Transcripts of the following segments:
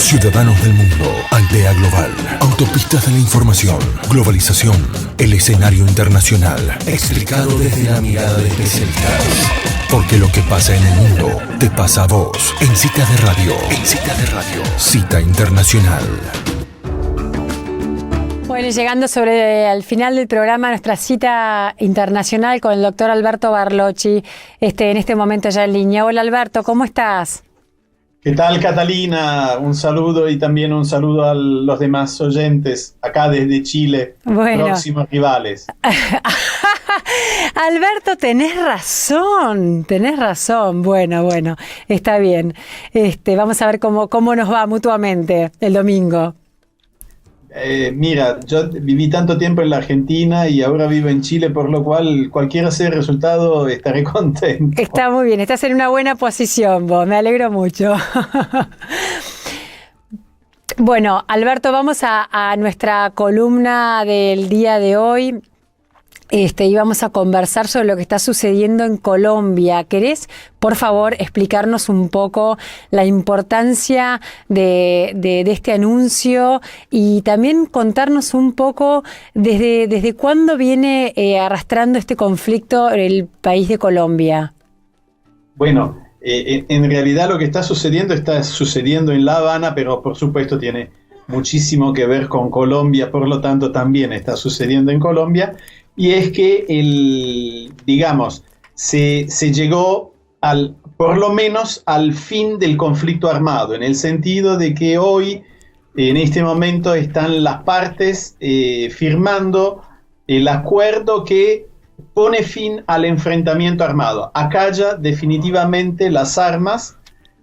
Ciudadanos del mundo, aldea global, autopistas de la información, globalización, el escenario internacional, explicado desde la mirada de especialistas. Porque lo que pasa en el mundo te pasa a vos, en Cita de Radio. Cita Internacional. Bueno, y llegando al final del programa, nuestra cita internacional con el doctor Alberto Barlocci, en este momento ya en línea. Hola Alberto, ¿cómo estás? ¿Qué tal, Catalina? Un saludo y también un saludo a los demás oyentes acá desde Chile, próximos rivales. Alberto, tenés razón. Bueno, está bien. Vamos a ver cómo nos va mutuamente el domingo. Mira, yo viví tanto tiempo en la Argentina y ahora vivo en Chile, por lo cual cualquiera sea el resultado estaré contento. Está muy bien, estás en una buena posición vos, me alegro mucho. Bueno, Alberto, vamos a nuestra columna del día de hoy. Y vamos a conversar sobre lo que está sucediendo en Colombia. ¿Querés, por favor, explicarnos un poco la importancia de este anuncio y también contarnos un poco desde cuándo viene arrastrando este conflicto el país de Colombia? Bueno, en realidad lo que está sucediendo en La Habana, pero por supuesto tiene muchísimo que ver con Colombia, por lo tanto también está sucediendo en Colombia. Y es que se llegó por lo menos al fin del conflicto armado, en el sentido de que hoy, en este momento, están las partes firmando el acuerdo que pone fin al enfrentamiento armado, acalla definitivamente las armas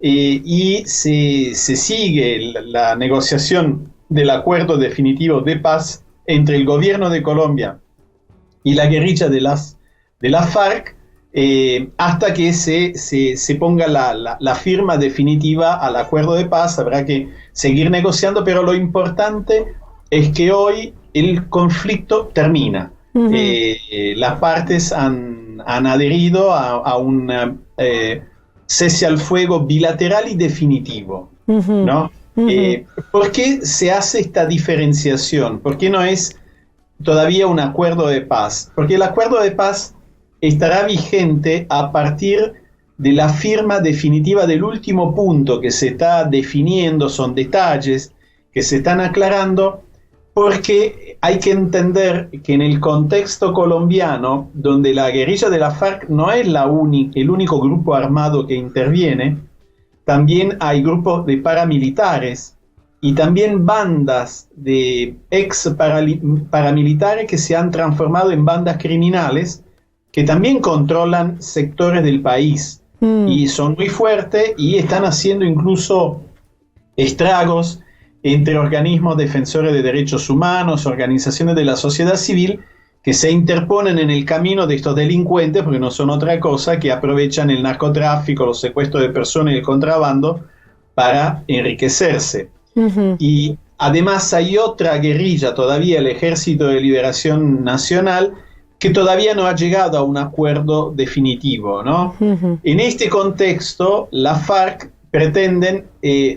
y se sigue la negociación del acuerdo definitivo de paz entre el gobierno de Colombia y la guerrilla de las FARC, hasta que se ponga la firma definitiva al acuerdo de paz. Habrá que seguir negociando, pero lo importante es que hoy el conflicto termina. Uh-huh. Las partes han adherido a un cese al fuego bilateral y definitivo, uh-huh. ¿no? Uh-huh. ¿Por qué se hace esta diferenciación? ¿Por qué no es todavía un acuerdo de paz? Porque el acuerdo de paz estará vigente a partir de la firma definitiva del último punto que se está definiendo, son detalles que se están aclarando, porque hay que entender que en el contexto colombiano, donde la guerrilla de la FARC no es el único grupo armado que interviene, también hay grupos de paramilitares y también bandas de paramilitares que se han transformado en bandas criminales que también controlan sectores del país y son muy fuertes y están haciendo incluso estragos entre organismos defensores de derechos humanos, organizaciones de la sociedad civil que se interponen en el camino de estos delincuentes, porque no son otra cosa que aprovechan el narcotráfico, los secuestros de personas y el contrabando para enriquecerse. Uh-huh. Y además hay otra guerrilla todavía, el Ejército de Liberación Nacional, que todavía no ha llegado a un acuerdo definitivo, ¿no? Uh-huh. En este contexto, la FARC pretenden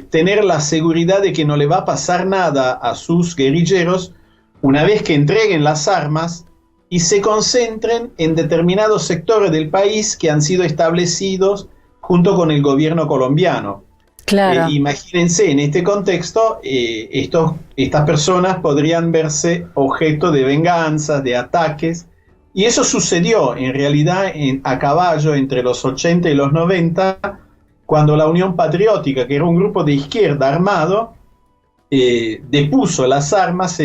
tener la seguridad de que no le va a pasar nada a sus guerrilleros una vez que entreguen las armas y se concentren en determinados sectores del país que han sido establecidos junto con el gobierno colombiano. Claro. Imagínense, en este contexto, estas personas podrían verse objeto de venganzas, de ataques, y eso sucedió en realidad a caballo entre los 80 y los 90, cuando la Unión Patriótica, que era un grupo de izquierda armado, depuso las armas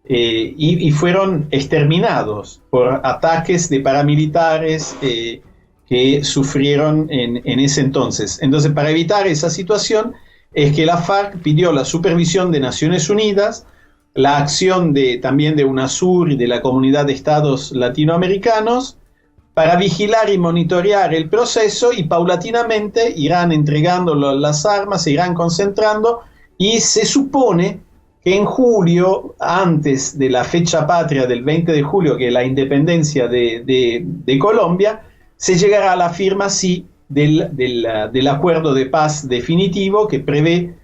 y fueron exterminados por ataques de paramilitares que sufrieron en ese entonces. Entonces, para evitar esa situación, es que la FARC pidió la supervisión de Naciones Unidas, la acción también de UNASUR y de la Comunidad de Estados Latinoamericanos, para vigilar y monitorear el proceso, y paulatinamente irán entregando las armas, se irán concentrando, y se supone que en julio, antes de la fecha patria del 20 de julio, que es la independencia de Colombia, se llegará a la firma, sí, del acuerdo de paz definitivo que prevé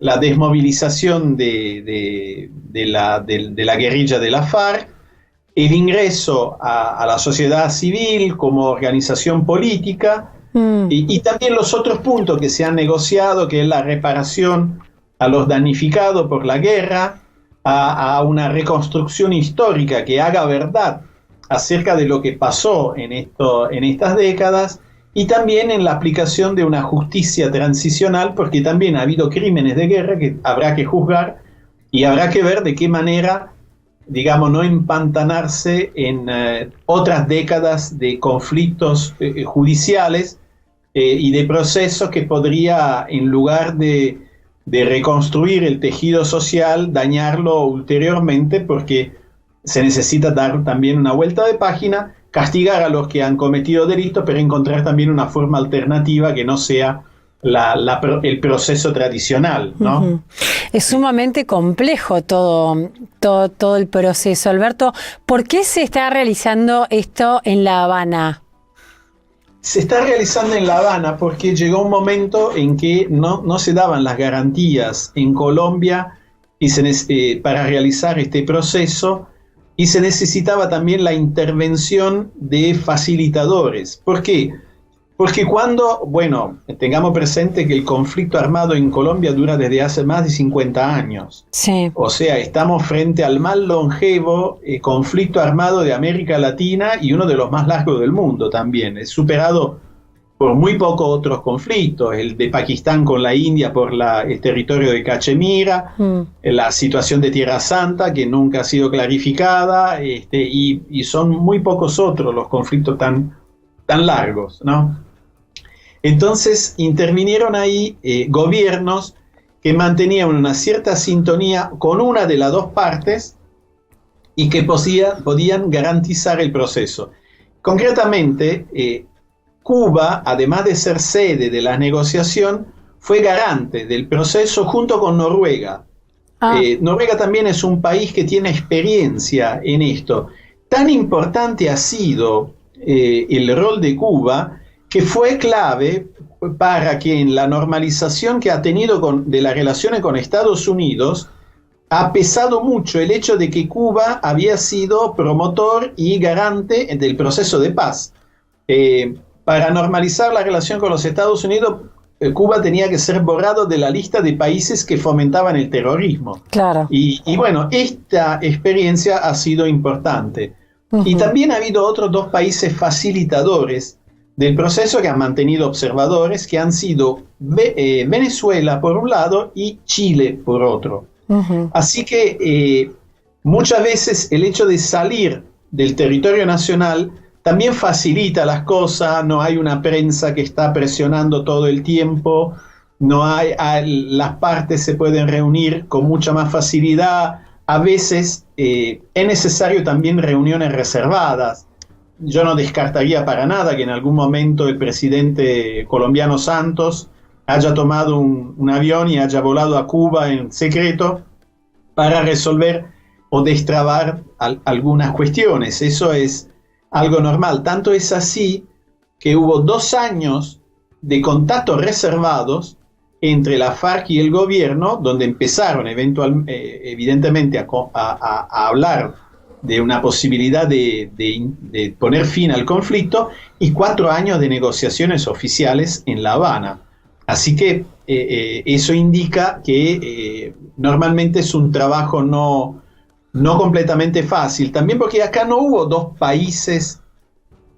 la desmovilización de la guerrilla de la FARC, el ingreso a la sociedad civil como organización política, y también los otros puntos que se han negociado, que es la reparación a los damnificados por la guerra, a una reconstrucción histórica que haga verdad acerca de lo que pasó en estas décadas, y también en la aplicación de una justicia transicional, porque también ha habido crímenes de guerra que habrá que juzgar y habrá que ver de qué manera, digamos, no empantanarse en otras décadas de conflictos judiciales y de procesos que podría, en lugar de reconstruir el tejido social, dañarlo ulteriormente, porque se necesita dar también una vuelta de página, castigar a los que han cometido delitos, pero encontrar también una forma alternativa que no sea el proceso tradicional, ¿no? Uh-huh. Es sumamente complejo todo el proceso. Alberto, ¿por qué se está realizando esto en La Habana? Se está realizando en La Habana porque llegó un momento en que no se daban las garantías en Colombia para realizar este proceso, y se necesitaba también la intervención de facilitadores. ¿Por qué? Porque tengamos presente que el conflicto armado en Colombia dura desde hace más de 50 años. Sí. O sea, estamos frente al más longevo conflicto armado de América Latina y uno de los más largos del mundo también. Es superado por muy pocos otros conflictos, el de Pakistán con la India por el territorio de Cachemira, la situación de Tierra Santa, que nunca ha sido clarificada, y son muy pocos otros los conflictos tan largos, ¿no? Entonces intervinieron ahí gobiernos que mantenían una cierta sintonía con una de las dos partes y que podían garantizar el proceso. Concretamente, Cuba, además de ser sede de la negociación, fue garante del proceso junto con Noruega. Noruega también es un país que tiene experiencia en esto. Tan importante ha sido el rol de Cuba, que fue clave para que en la normalización que ha tenido de las relaciones con Estados Unidos, ha pesado mucho el hecho de que Cuba había sido promotor y garante del proceso de paz. Para normalizar la relación con los Estados Unidos, Cuba tenía que ser borrado de la lista de países que fomentaban el terrorismo. Claro. Y bueno, esta experiencia ha sido importante. Uh-huh. Y también ha habido otros dos países facilitadores del proceso que han mantenido observadores, que han sido Venezuela por un lado y Chile por otro. Uh-huh. Así que muchas veces el hecho de salir del territorio nacional también facilita las cosas, no hay una prensa que está presionando todo el tiempo, las partes se pueden reunir con mucha más facilidad. A veces es necesario también reuniones reservadas. Yo no descartaría para nada que en algún momento el presidente colombiano Santos haya tomado un avión y haya volado a Cuba en secreto para resolver o destrabar algunas cuestiones. Eso es algo normal. Tanto es así que hubo 2 años de contactos reservados entre la FARC y el gobierno, donde empezaron evidentemente a hablar de una posibilidad de poner fin al conflicto, y 4 años de negociaciones oficiales en La Habana. Así que eso indica que normalmente es un trabajo no completamente fácil, también porque acá no hubo dos países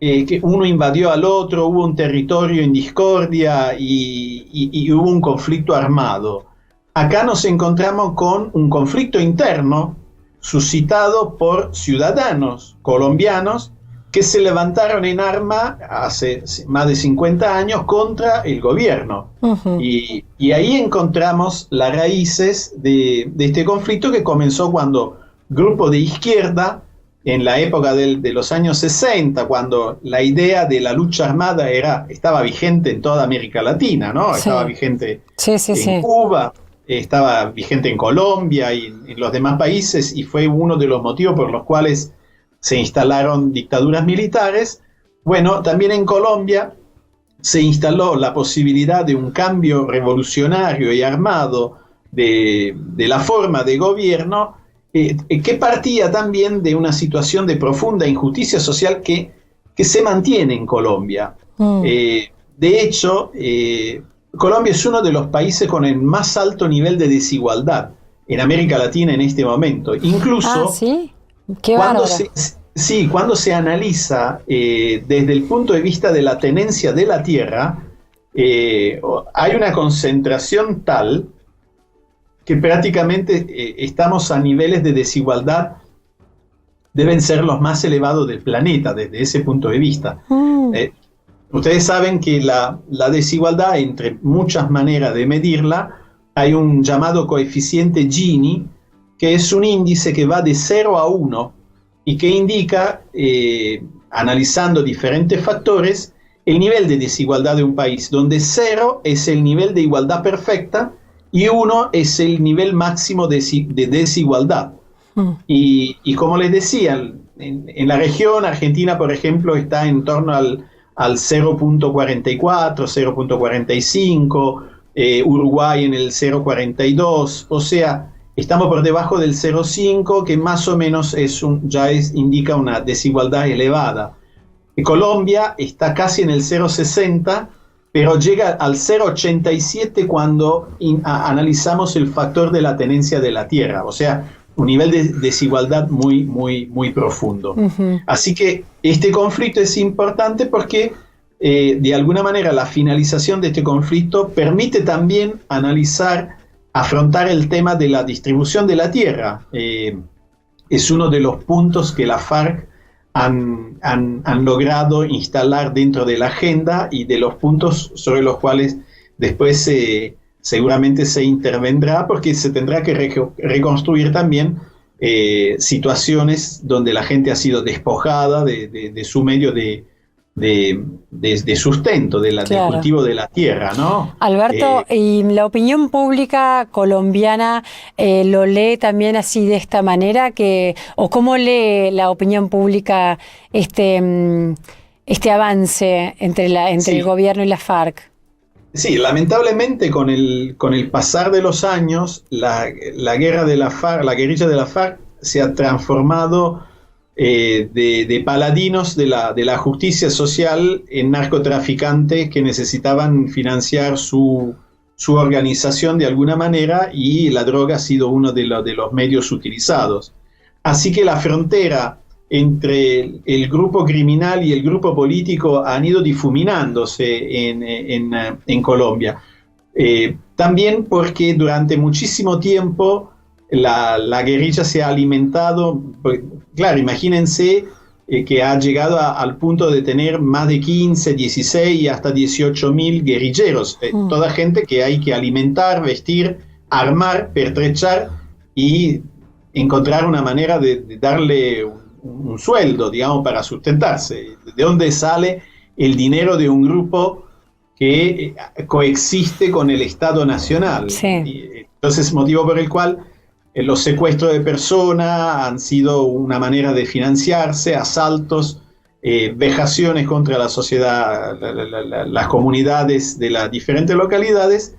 que uno invadió al otro, hubo un territorio en discordia y hubo un conflicto armado. Acá nos encontramos con un conflicto interno suscitado por ciudadanos colombianos que se levantaron en arma hace más de 50 años contra el gobierno. Uh-huh. Y ahí encontramos las raíces de este conflicto, que comenzó cuando grupo de izquierda, en la época de los años 60, cuando la idea de la lucha armada estaba vigente en toda América Latina, ¿no? Sí. Estaba vigente en Cuba, estaba vigente en Colombia y en los demás países, y fue uno de los motivos por los cuales se instalaron dictaduras militares. Bueno, también en Colombia se instaló la posibilidad de un cambio revolucionario y armado de la forma de gobierno, que partía también de una situación de profunda injusticia social que se mantiene en Colombia. De hecho, Colombia es uno de los países con el más alto nivel de desigualdad en América Latina en este momento. Incluso, ¿sí? Qué bárbaro. Cuando se analiza desde el punto de vista de la tenencia de la tierra, hay una concentración tal que prácticamente estamos a niveles de desigualdad, deben ser los más elevados del planeta desde ese punto de vista. Ustedes saben que la desigualdad, entre muchas maneras de medirla, hay un llamado coeficiente Gini, que es un índice que va de 0 a 1 y que indica, analizando diferentes factores, el nivel de desigualdad de un país, donde 0 es el nivel de igualdad perfecta y 1 es el nivel máximo de desigualdad. Y como les decía, en la región, Argentina, por ejemplo, está en torno al 0.44, 0.45, Uruguay en el 0.42, o sea, estamos por debajo del 0.5, que más o menos indica una desigualdad elevada. Colombia está casi en el 0.60, pero llega al 0.87 cuando analizamos el factor de la tenencia de la tierra, o sea, un nivel de desigualdad muy, muy, muy profundo. Así que este conflicto es importante porque, de alguna manera, la finalización de este conflicto permite también afrontar el tema de la distribución de la tierra. Es uno de los puntos que la FARC han logrado instalar dentro de la agenda y de los puntos sobre los cuales después seguramente se intervendrá, porque se tendrá que reconstruir también situaciones donde la gente ha sido despojada de su medio de sustento, del cultivo de la tierra, ¿no? Alberto, ¿y la opinión pública colombiana lo lee también así de esta manera? ¿O cómo lee la opinión pública este avance entre el gobierno y la FARC? Sí, lamentablemente con el pasar de los años, la guerrilla de la FARC se ha transformado de paladinos de la justicia social en narcotraficantes que necesitaban financiar su organización de alguna manera, y la droga ha sido uno de los medios utilizados. Así que la frontera entre el grupo criminal y el grupo político han ido difuminándose en Colombia. También porque durante muchísimo tiempo la guerrilla se ha alimentado, claro, imagínense que ha llegado al punto de tener más de 15, 16 y hasta 18.000 guerrilleros, toda gente que hay que alimentar, vestir, armar, pertrechar y encontrar una manera de darle un sueldo, digamos, para sustentarse. ¿De dónde sale el dinero de un grupo que coexiste con el Estado Nacional? Sí. Entonces, motivo por el cual los secuestros de personas han sido una manera de financiarse, asaltos, vejaciones contra la sociedad, las comunidades de las diferentes localidades,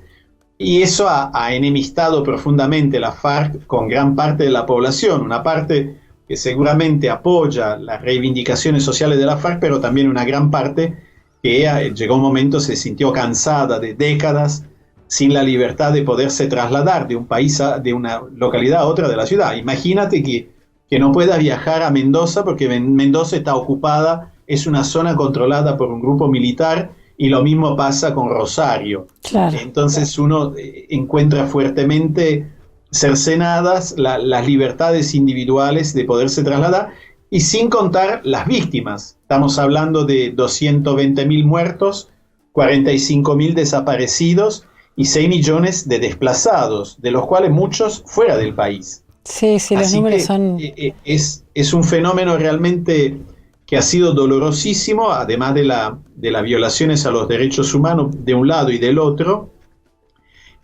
y eso ha enemistado profundamente la FARC con gran parte de la población, una parte que seguramente apoya las reivindicaciones sociales de la FARC, pero también una gran parte que llegó un momento, se sintió cansada de décadas sin la libertad de poderse trasladar de un país, de una localidad a otra de la ciudad. Imagínate que no pueda viajar a Mendoza porque Mendoza está ocupada, es una zona controlada por un grupo militar, y lo mismo pasa con Rosario. Claro. Entonces uno encuentra fuertemente cercenadas las libertades individuales de poderse trasladar, y sin contar las víctimas. Estamos hablando de 220.000 muertos, 45.000 desaparecidos y 6 millones de desplazados, de los cuales muchos fuera del país. Sí, los números son... Es un fenómeno realmente que ha sido dolorosísimo, además de las violaciones a los derechos humanos de un lado y del otro,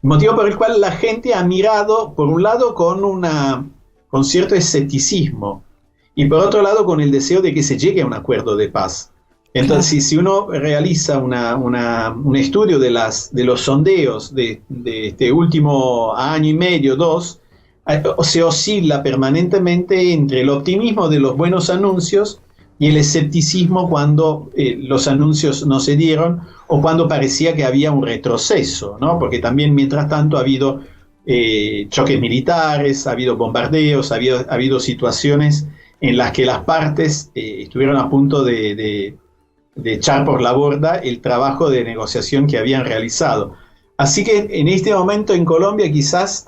motivo por el cual la gente ha mirado, por un lado, con cierto escepticismo, y por otro lado con el deseo de que se llegue a un acuerdo de paz. Entonces, si uno realiza un estudio de los sondeos de este último año y medio, 2, se oscila permanentemente entre el optimismo de los buenos anuncios y el escepticismo cuando los anuncios no se dieron o cuando parecía que había un retroceso, ¿no? Porque también, mientras tanto, ha habido choques militares, ha habido bombardeos, ha habido situaciones en las que las partes estuvieron a punto de echar por la borda el trabajo de negociación que habían realizado. Así que en este momento en Colombia quizás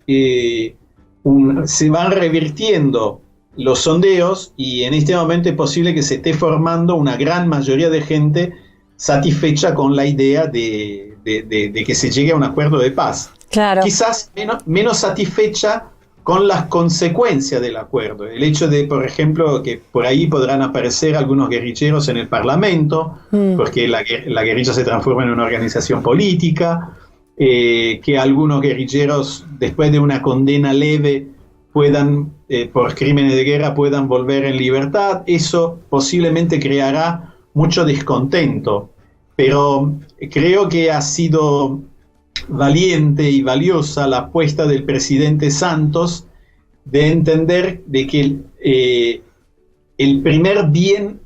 se van revirtiendo los sondeos y en este momento es posible que se esté formando una gran mayoría de gente satisfecha con la idea de que se llegue a un acuerdo de paz. Claro. Quizás menos satisfecha con las consecuencias del acuerdo. El hecho de, por ejemplo, que por ahí podrán aparecer algunos guerrilleros en el Parlamento, porque la guerrilla se transforma en una organización política, que algunos guerrilleros, después de una condena leve, por crímenes de guerra, puedan volver en libertad. Eso posiblemente creará mucho descontento, pero creo que ha sido valiente y valiosa la apuesta del presidente Santos de entender de que el primer bien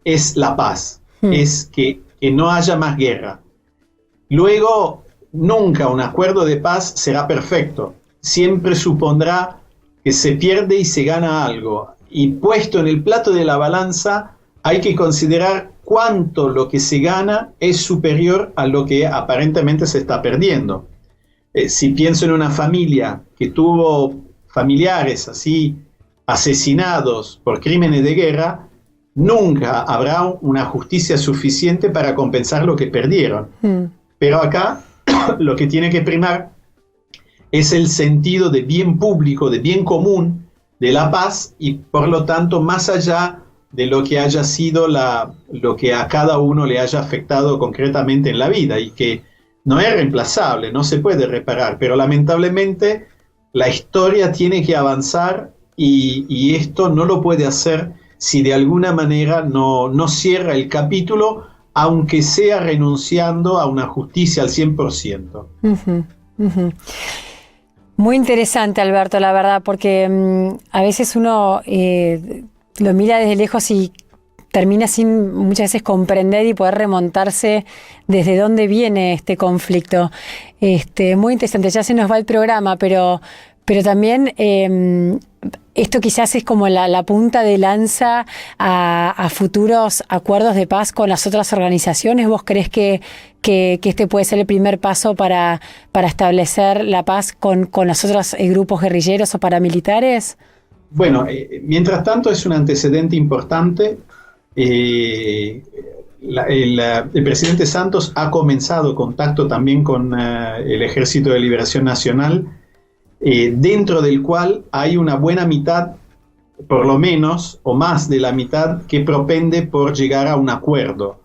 es la paz, es que no haya más guerra. Luego, nunca un acuerdo de paz será perfecto, siempre supondrá que se pierde y se gana algo, y puesto en el plato de la balanza hay que considerar cuánto lo que se gana es superior a lo que aparentemente se está perdiendo. Si pienso en una familia que tuvo familiares así asesinados por crímenes de guerra, nunca habrá una justicia suficiente para compensar lo que perdieron. Pero acá lo que tiene que primar es el sentido de bien público, de bien común, de la paz, y por lo tanto, más allá de lo que haya sido lo que a cada uno le haya afectado concretamente en la vida, y que no es reemplazable, no se puede reparar, pero lamentablemente la historia tiene que avanzar y esto no lo puede hacer si de alguna manera no cierra el capítulo, aunque sea renunciando a una justicia al 100%. Muy interesante, Alberto, la verdad, porque a veces uno lo mira desde lejos y termina sin muchas veces comprender y poder remontarse desde dónde viene este conflicto. Muy interesante, ya se nos va el programa, pero también esto quizás es como la punta de lanza a futuros acuerdos de paz con las otras organizaciones. ¿Vos creés que este puede ser el primer paso para establecer la paz con los otros grupos guerrilleros o paramilitares? Bueno, mientras tanto es un antecedente importante. El presidente Santos ha comenzado contacto también con el Ejército de Liberación Nacional, dentro del cual hay una buena mitad, por lo menos, o más de la mitad, que propende por llegar a un acuerdo.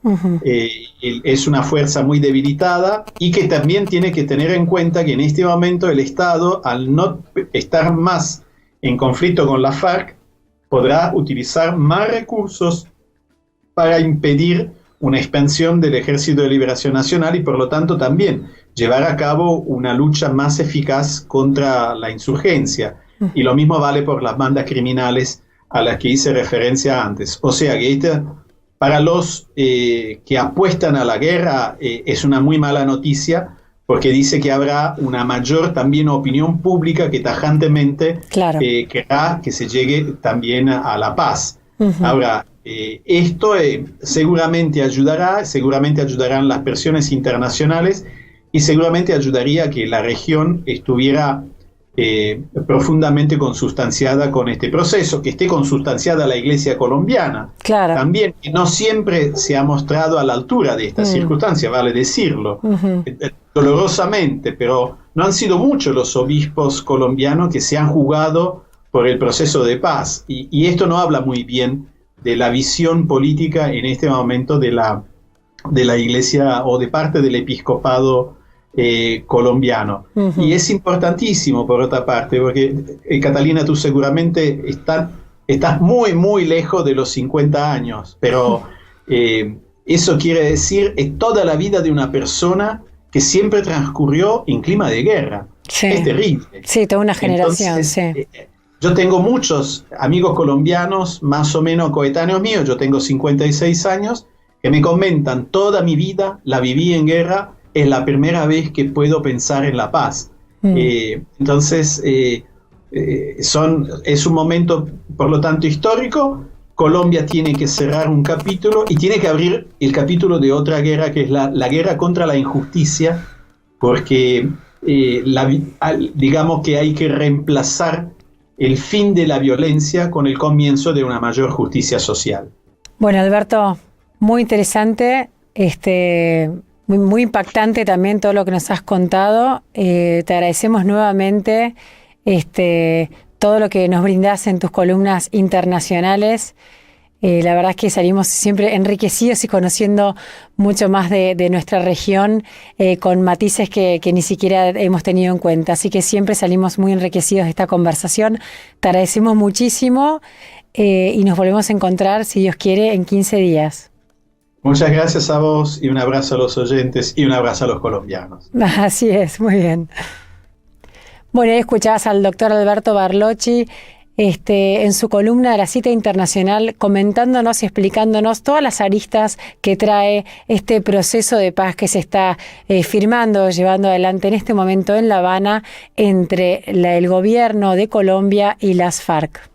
Es una fuerza muy debilitada y que también tiene que tener en cuenta que en este momento el Estado, al no estar más en conflicto con la FARC, podrá utilizar más recursos para impedir una expansión del Ejército de Liberación Nacional y por lo tanto también llevar a cabo una lucha más eficaz contra la insurgencia. Y lo mismo vale por las bandas criminales a las que hice referencia antes. O sea que para los que apuestan a la guerra es una muy mala noticia, porque dice que habrá una mayor también opinión pública que tajantemente querrá que se llegue también a la paz. Ahora, esto seguramente ayudarán las presiones internacionales y seguramente ayudaría a que la región estuviera profundamente consustanciada con este proceso, que esté consustanciada la Iglesia colombiana. También, que no siempre se ha mostrado a la altura de esta circunstancia, vale decirlo, dolorosamente, pero no han sido muchos los obispos colombianos que se han jugado por el proceso de paz, y esto no habla muy bien de la visión política en este momento de la Iglesia o de parte del episcopado colombiano. Y es importantísimo, por otra parte, porque Catalina, tú seguramente estás muy, muy lejos de los 50 años, pero Eso quiere decir toda la vida de una persona que siempre transcurrió en clima de guerra. Sí. Es terrible. Sí, toda una generación. Entonces, yo tengo muchos amigos colombianos, más o menos coetáneos míos, yo tengo 56 años, que me comentan: toda mi vida la viví en guerra, es la primera vez que puedo pensar en la paz. Entonces, es un momento, por lo tanto, histórico. Colombia tiene que cerrar un capítulo y tiene que abrir el capítulo de otra guerra, que es la guerra contra la injusticia, porque digamos que hay que reemplazar el fin de la violencia con el comienzo de una mayor justicia social. Bueno, Alberto, muy interesante, muy impactante también todo lo que nos has contado. Te agradecemos nuevamente todo lo que nos brindás en tus columnas internacionales. La verdad es que salimos siempre enriquecidos y conociendo mucho más de nuestra región, con matices que ni siquiera hemos tenido en cuenta. Así que siempre salimos muy enriquecidos de esta conversación. Te agradecemos muchísimo y nos volvemos a encontrar, si Dios quiere, en 15 días. Muchas gracias a vos y un abrazo a los oyentes y un abrazo a los colombianos. Así es, muy bien. Bueno, ahí escuchabas al doctor Alberto Barlocci en su columna de la Cita Internacional, comentándonos y explicándonos todas las aristas que trae este proceso de paz que se está firmando, llevando adelante en este momento en La Habana entre el gobierno de Colombia y las FARC.